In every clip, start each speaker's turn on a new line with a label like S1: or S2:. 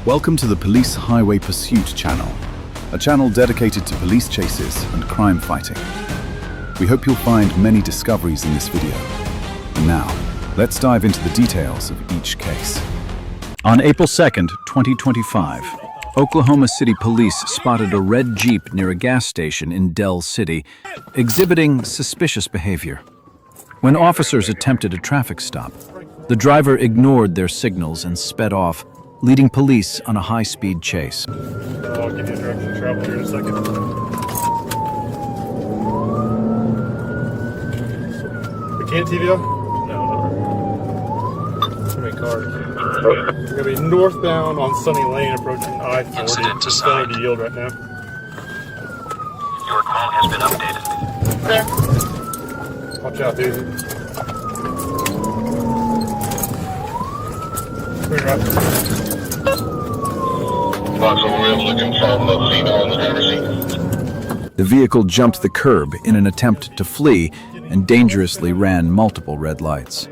S1: Welcome to the Police Highway Pursuit channel, a channel dedicated to police chases and crime fighting. We hope you'll find many discoveries in this video. And now, let's dive into the details of each case. On April 2nd, 2025, Oklahoma City police spotted a red Jeep near a gas station in Del City, exhibiting suspicious behavior. When officers attempted a traffic stop, the driver ignored their signals and sped off, leading police on a high-speed chase.
S2: I'll give you a direction to travel here in a second. We can't TVO? No. Too many cars. We're going to be northbound on Sunny Lane approaching I-40.
S3: Incident to
S2: Failure
S3: side.
S2: to yield right now.
S3: Your call has been updated.
S2: Watch out, dude. Clear up.
S4: Looking from the female in the driver's seat.
S1: The vehicle jumped the curb in an attempt to flee and dangerously ran multiple red lights.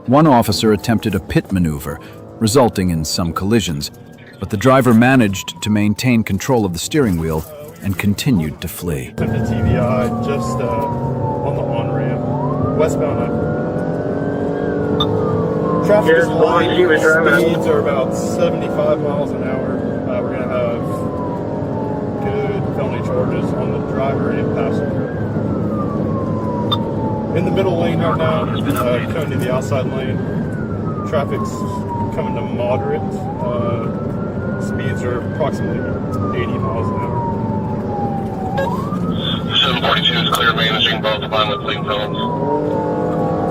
S1: One officer attempted a pit maneuver, resulting in some collisions, but the driver managed to maintain control of the steering wheel and continued to flee.
S2: To the TVI, just on the on-ramp, westbound. Traffic is light, speeds are about 75 miles an hour. We're going to have good felony charges on the driver and passenger. In the middle lane right now, coming to the outside lane. Traffic's coming to moderate. Speeds are approximately 80 miles an hour.
S4: 742 is clear, managing both violent fleeing felons.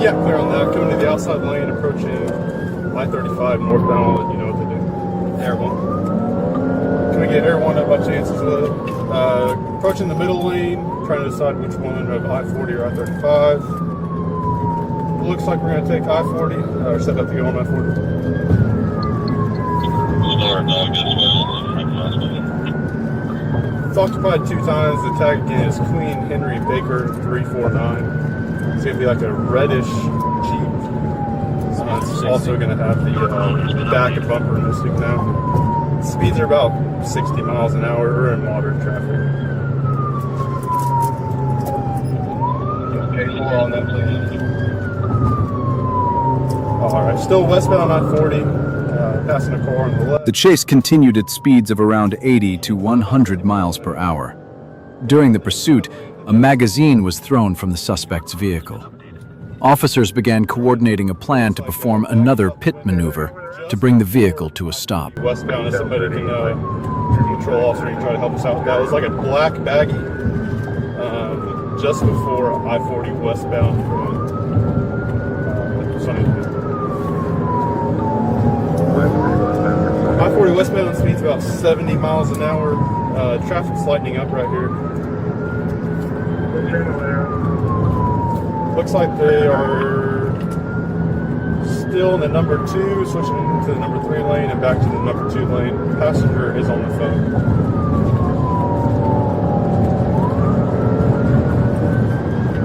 S2: Yeah, clear on that. Coming to the outside lane, approaching I-35 northbound. I'll let you know what to do. Air 1. Can we get Air 1 up by chance as well? Approaching the middle lane, trying to decide which one of I-40 or I-35. Looks like we're going to take I-40, or set up to go on I-40.
S4: Star dog as well.
S2: It's occupied 2 times. The tag again is Queen Henry Baker 349. It's going to be like a reddish Jeep. It's also going to have the back and bumper missing now. Speeds are about 60 miles an hour. We're in moderate traffic.
S4: Okay, 4 on that, please.
S2: Alright, still westbound I-40, passing a car on the left.
S1: The chase continued at speeds of around 80 to 100 miles per hour. During the pursuit, a magazine was thrown from the suspect's vehicle. Officers began coordinating a plan to perform another pit maneuver to bring the vehicle to a stop.
S2: Westbound, if somebody can, patrol officer, can try to help us out. That was like a black baggie, just before I-40 westbound from Sunny Lane. I-40 westbound speeds about 70 miles an hour. Traffic's lightening up right here. Looks like they are still in the number 2, switching to the number 3 lane and back to the number 2 lane. Passenger is on the phone.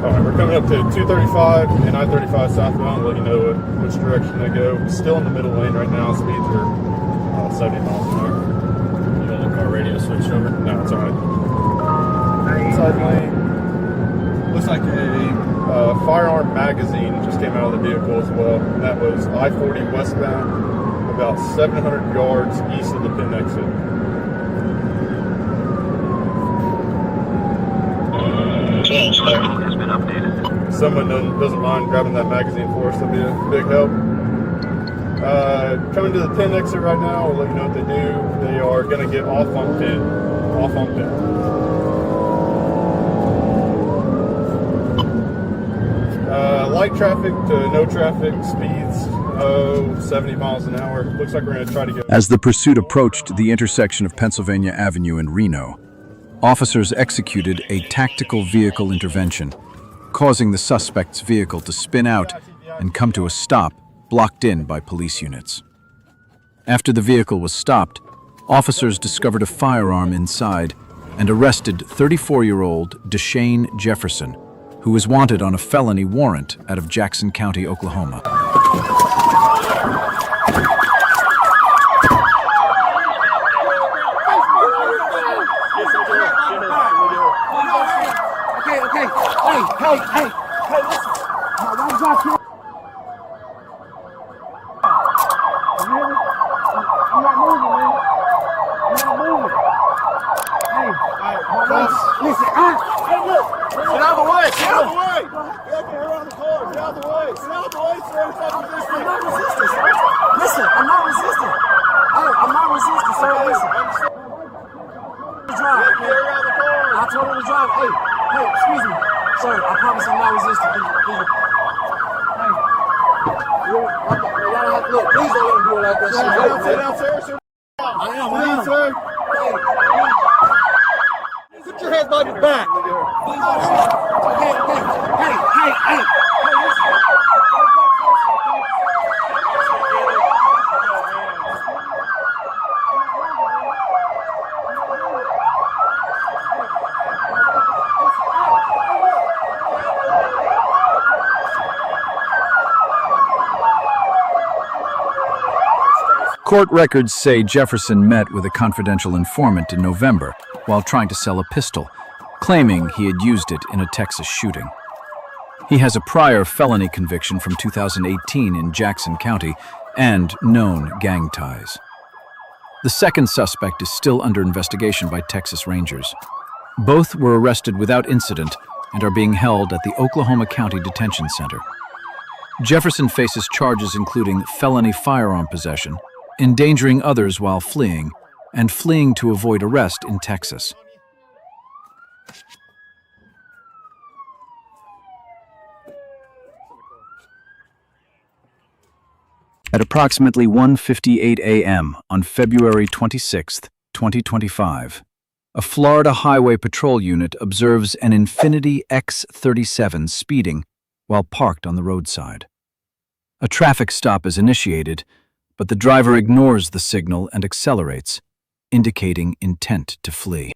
S2: Alright, we're coming up to 235 and I-35 southbound. I'll let you know which direction they go. Still in the middle lane right now. Speeds are 70 miles an hour.
S5: You know the car radio switched over?
S2: No, it's alright. Side lane. Looks like a firearm magazine just came out of the vehicle as well. And that was I-40 westbound, about 700 yards east of the pin exit.
S3: Your call has been updated.
S2: If someone doesn't mind grabbing that magazine for us, that'd be a big help. Coming to the pin exit right now, we'll let you know what they do. They are going to get off on pin. Off on pin. Light traffic to no traffic, speeds 70 miles an hour. Looks like we're going to try to get...
S1: As the pursuit approached the intersection of Pennsylvania Avenue and Reno, officers executed a tactical vehicle intervention, causing the suspect's vehicle to spin out and come to a stop, blocked in by police units. After the vehicle was stopped, officers discovered a firearm inside and arrested 34-year-old Deshane Jefferson, who was wanted on a felony warrant out of Jackson County, Oklahoma.
S6: not moving, man. I'm not moving. Hey, listen, hey, look.
S2: Get out of the way! Get out of the way! Get up here around the car! Get out of the way! Get out of the way, sir! It's not resisting!
S6: I'm not resisting, sir. Listen, I'm not resisting. Hey, I'm not resisting, sir. Listen. Drive.
S2: Get out of the car!
S6: I told her to drive. Hey, excuse me. Sir, I promise I'm not resisting. Please. Hey. Y'all don't have to look. Please don't let him do it like that.
S2: Sit down, sir.
S6: I am.
S2: Please, sir. Put your hands behind your back.
S6: Hey.
S1: Court records say Jefferson met with a confidential informant in November while trying to sell a pistol, claiming he had used it in a Texas shooting. He has a prior felony conviction from 2018 in Jackson County and known gang ties. The second suspect is still under investigation by Texas Rangers. Both were arrested without incident and are being held at the Oklahoma County Detention Center. Jefferson faces charges including felony firearm possession, endangering others while fleeing, and fleeing to avoid arrest in Texas. At approximately 1:58 a.m. on February 26, 2025, a Florida Highway Patrol unit observes an Infiniti X37 speeding while parked on the roadside. A traffic stop is initiated, but the driver ignores the signal and accelerates, indicating intent to flee.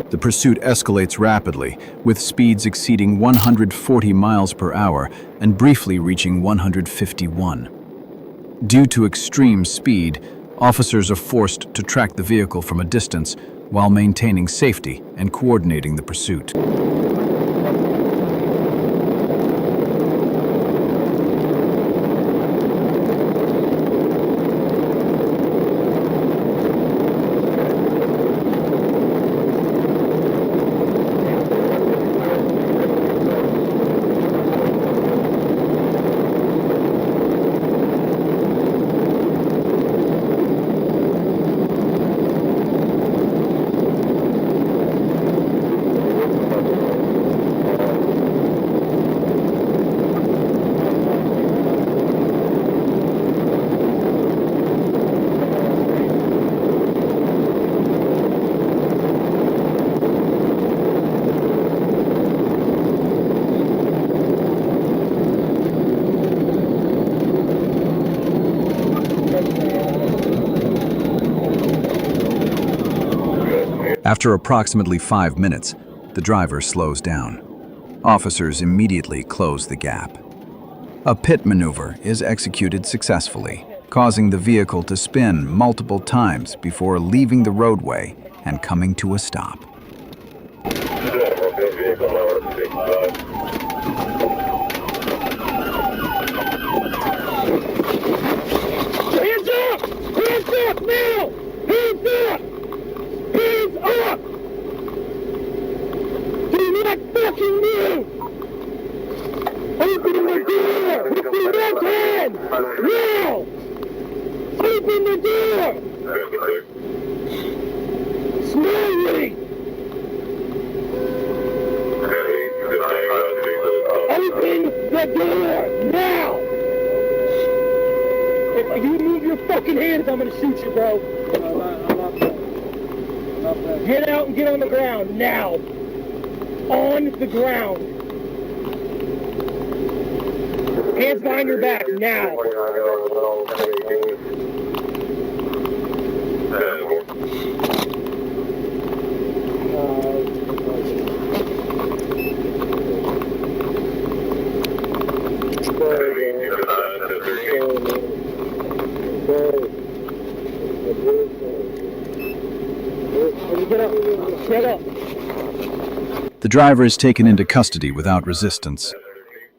S1: The pursuit escalates rapidly, with speeds exceeding 140 miles per hour and briefly reaching 151. Due to extreme speed, officers are forced to track the vehicle from a distance while maintaining safety and coordinating the pursuit. After approximately 5 minutes, the driver slows down. Officers immediately close the gap. A pit maneuver is executed successfully, causing the vehicle to spin multiple times before leaving the roadway and coming to a stop.
S6: Hands up! Hands up now! Hands up! Hands up! Do not fucking move! Open the door! With the left hand! Now! Open the door! Slowly!
S7: that door! Now! If you move your fucking hands, I'm gonna shoot you, bro. I'm not playing. Get out and get on the ground, now! On the ground! Hands behind your back, now! Get up.
S1: The driver is taken into custody without resistance.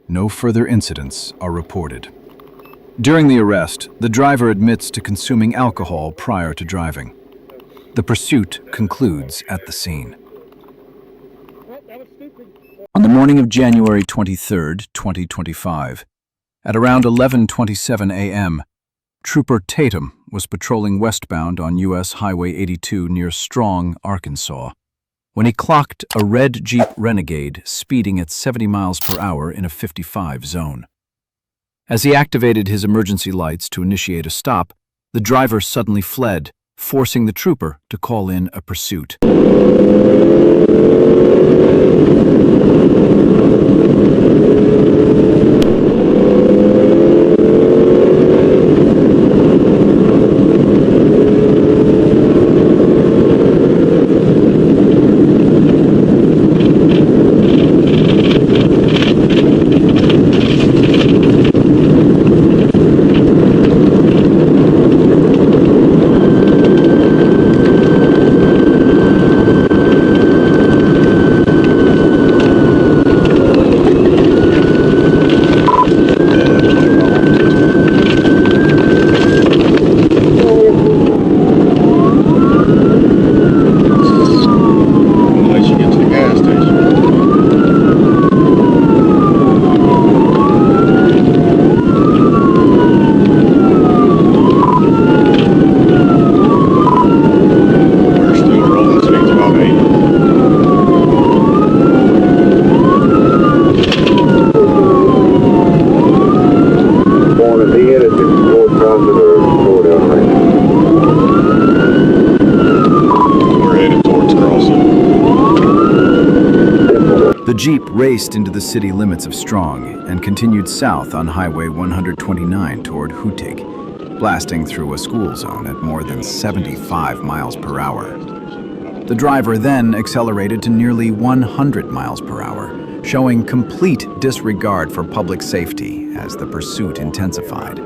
S1: No further incidents are reported. During the arrest, the driver admits to consuming alcohol prior to driving. The pursuit concludes at the scene. On the morning of January 23, 2025, at around 11:27 a.m., Trooper Tatum was patrolling westbound on U.S. Highway 82 near Strong, Arkansas, when he clocked a red Jeep Renegade speeding at 70 miles per hour in a 55 zone. As he activated his emergency lights to initiate a stop, the driver suddenly fled, forcing the trooper to call in a pursuit. The Jeep raced into the city limits of Strong and continued south on Highway 129 toward Hutig, blasting through a school zone at more than 75 miles per hour. The driver then accelerated to nearly 100 miles per hour, showing complete disregard for public safety as the pursuit intensified.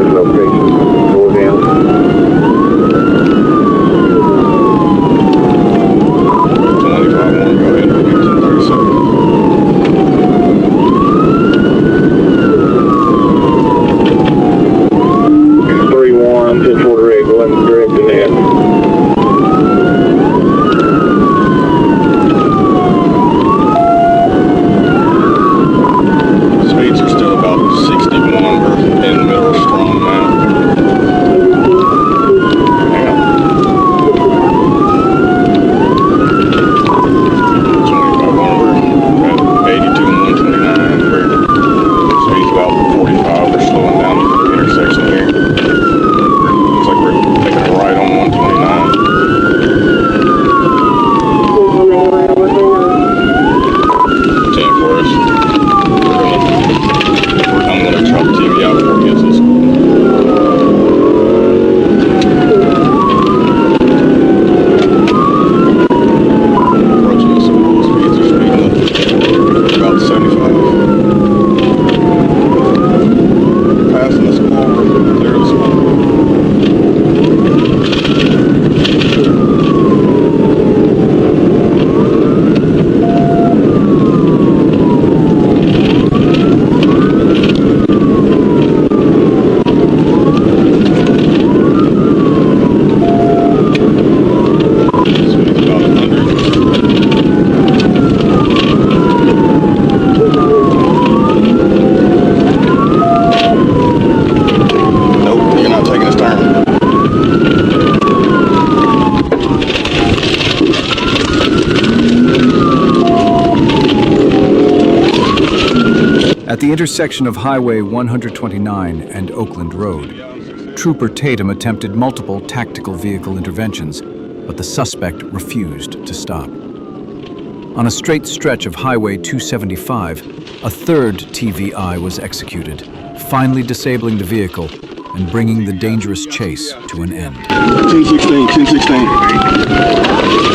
S1: At the intersection of Highway 129 and Oakland Road, Trooper Tatum attempted multiple tactical vehicle interventions, but the suspect refused to stop. On a straight stretch of Highway 275, a third TVI was executed, finally disabling the vehicle and bringing the dangerous chase to an end.
S4: 1016, 1016.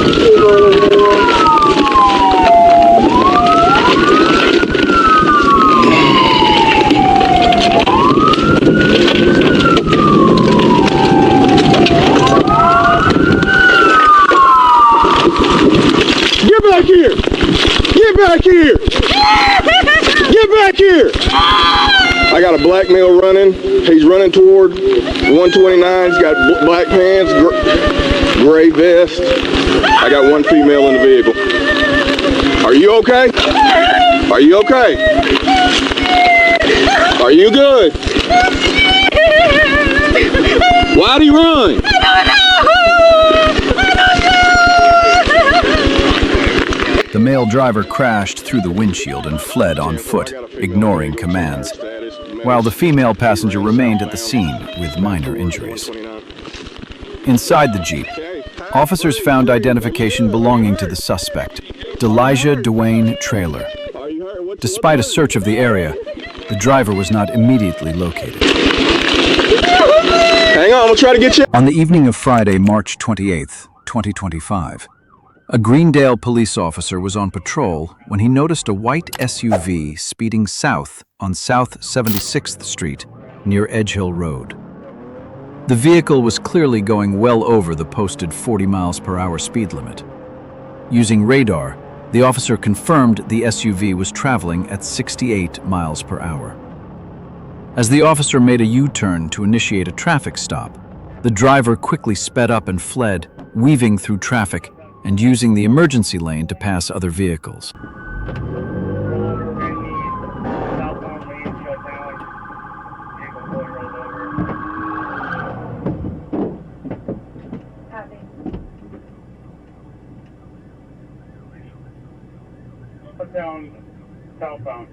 S4: Get back here! Get back here! Get back here! I got a black male running. He's running toward 129. He's got black pants, gray vest. I got one female in the vehicle. Are you okay? Are you okay? Are you good? Why'd he run?
S1: The male driver crashed through the windshield and fled on foot, ignoring commands, while the female passenger remained at the scene with minor injuries. Inside the Jeep, officers found identification belonging to the suspect, Delijah Dwayne Traylor. Despite a search of the area, the driver was not immediately located.
S4: Hang on, I'm gonna try to get you.
S1: On the evening of Friday, March 28, 2025, a Greendale police officer was on patrol when he noticed a white SUV speeding south on South 76th Street near Edge Hill Road. The vehicle was clearly going well over the posted 40 miles per hour speed limit. Using radar, the officer confirmed the SUV was traveling at 68 miles per hour. As the officer made a U-turn to initiate a traffic stop, the driver quickly sped up and fled, weaving through traffic and using the emergency lane to pass other vehicles.
S5: Put down southbound.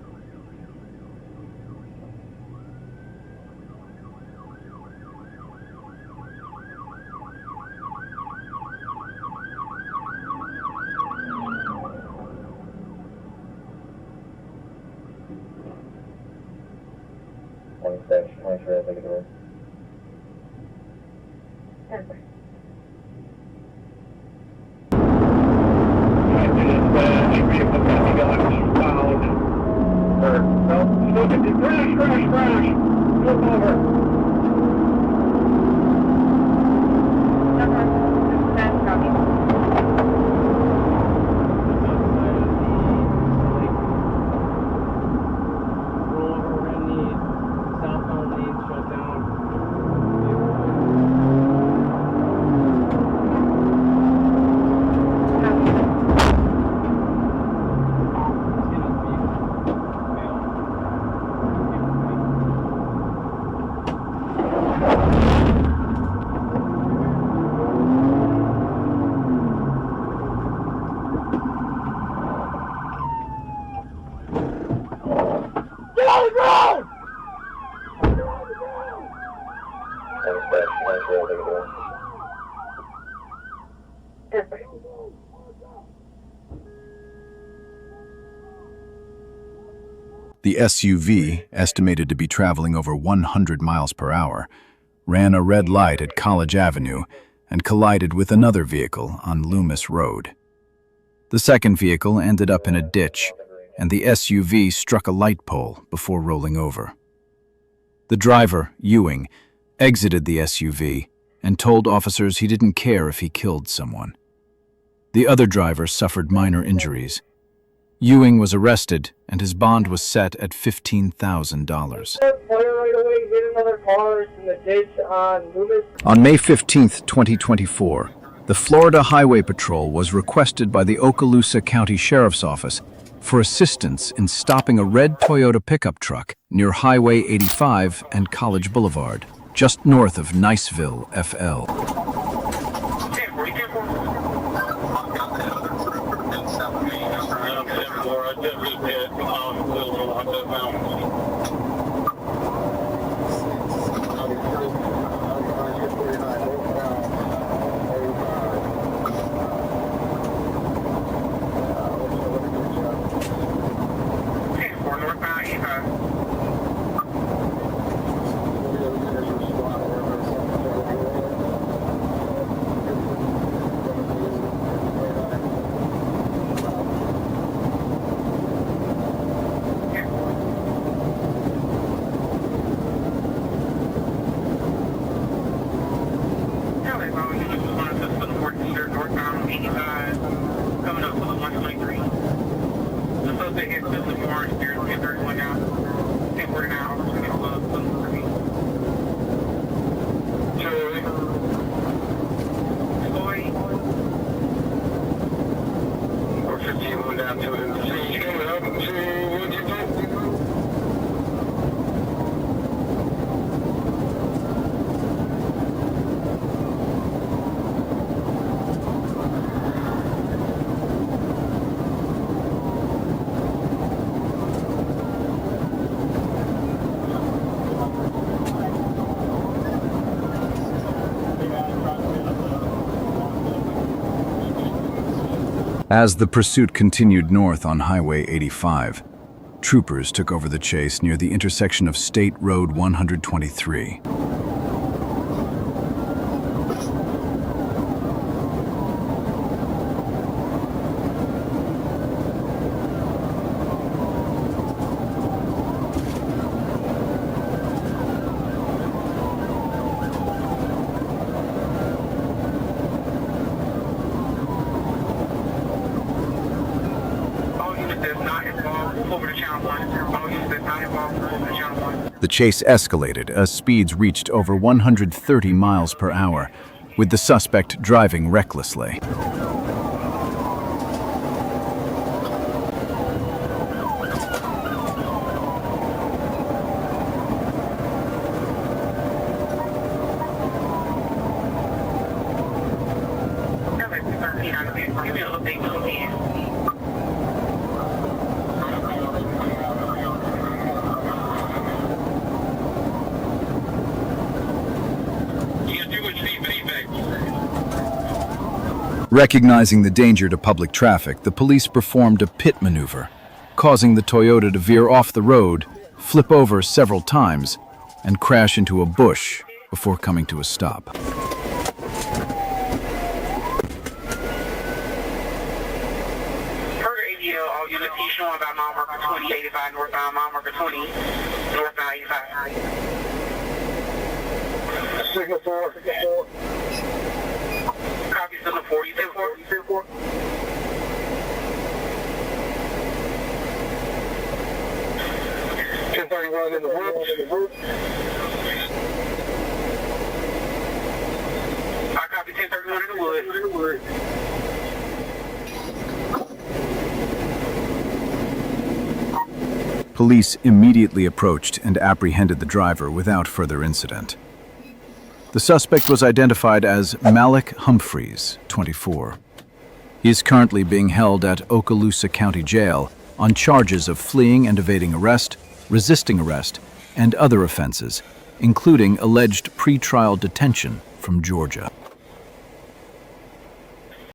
S1: The SUV, estimated to be traveling over 100 miles per hour, ran a red light at College Avenue and collided with another vehicle on Loomis Road. The second vehicle ended up in a ditch, and the SUV struck a light pole before rolling over. The driver, Ewing, exited the SUV and told officers he didn't care if he killed someone. The other driver suffered minor injuries. Ewing was arrested, and his bond was set at $15,000. On May 15, 2024, the Florida Highway Patrol was requested by the Okaloosa County Sheriff's Office for assistance in stopping a red Toyota pickup truck near Highway 85 and College Boulevard, just north of Niceville, FL.
S3: going down to it. Coming up to what you think?
S1: As the pursuit continued north on Highway 85, troopers took over the chase near the intersection of State Road 123. The chase escalated as speeds reached over 130 miles per hour, with the suspect driving recklessly. Recognizing the danger to public traffic, the police performed a pit maneuver, causing the Toyota to veer off the road, flip over several times, and crash into a bush before coming to a stop.
S3: All units east showing about mile marker 2085 northbound, mile marker 20 northbound 85. Signal 4. Copy signal 4. You said 4? You said 4? In the woods. I copy 1031 in the woods.
S1: Police immediately approached and apprehended the driver without further incident. The suspect was identified as Malik Humphreys, 24. He is currently being held at Okaloosa County Jail on charges of fleeing and evading arrest, resisting arrest, and other offenses, including alleged pretrial detention from Georgia.